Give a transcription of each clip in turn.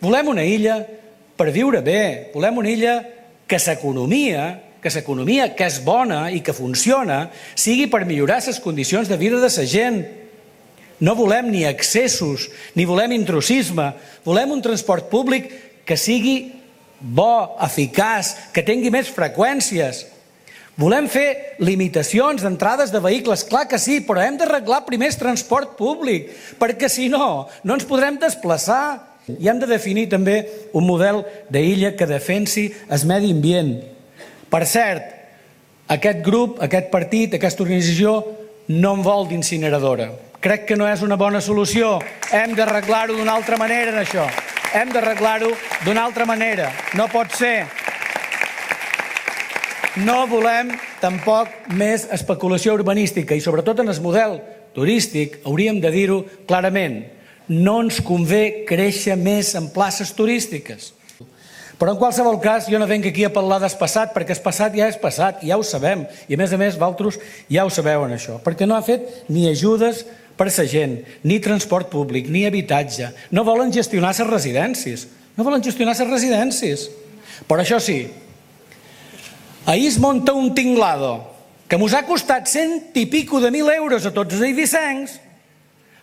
Volem una illa per viure bé, volem una illa que l'economia, que és bona i que funciona, sigui per millorar les condicions de vida de la gent. No volem ni excessos, ni volem intrusisme, volem un transport públic que sigui bo, eficaç, que tingui més freqüències. Volem fer limitacions d'entrades de vehicles, clar que sí, però hem d'arreglar primer el transport públic, perquè si no, no ens podrem desplaçar. I hem de definir també un model d'illa que defensi el medi ambient. Per cert, aquest grup, aquest partit, aquesta organització no en vol d'incineradora. Crec que no és una bona solució. Hem d'arreglar-ho d'una altra manera, en això. Hem d'arreglar-ho d'una altra manera. No pot ser. No volem tampoc més especulació urbanística i sobretot en el model turístic hauríem de dir-ho clarament. No ens convé créixer més en places turístiques. Però en qualsevol cas jo no venc aquí a parlar del passat perquè el passat ja és passat, ja ho sabem i a més vosaltres ja ho sabeu en això, perquè no ha fet ni ajudes per a la gent, ni transport públic, ni habitatge. No volen gestionar les residències. No volen gestionar les residències. Però això sí, ahir es munta un tinglado que mos ha costat 100 i pico de 1.000 euros a tots els eivissencs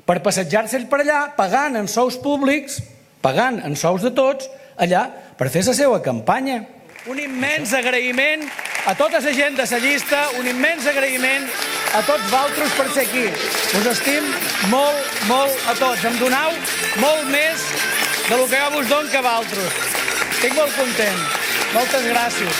per passejar-se'ls per allà, pagant en sous públics, pagant en sous de tots, allà per fer la seva campanya. Un immens agraïment a tota la gent de la llista, un immens agraïment a tots vosaltres per ser aquí. Us estim molt, molt a tots. Em donau molt més del que jo vos dono que a vosaltres. Estic molt content. Moltes gràcies.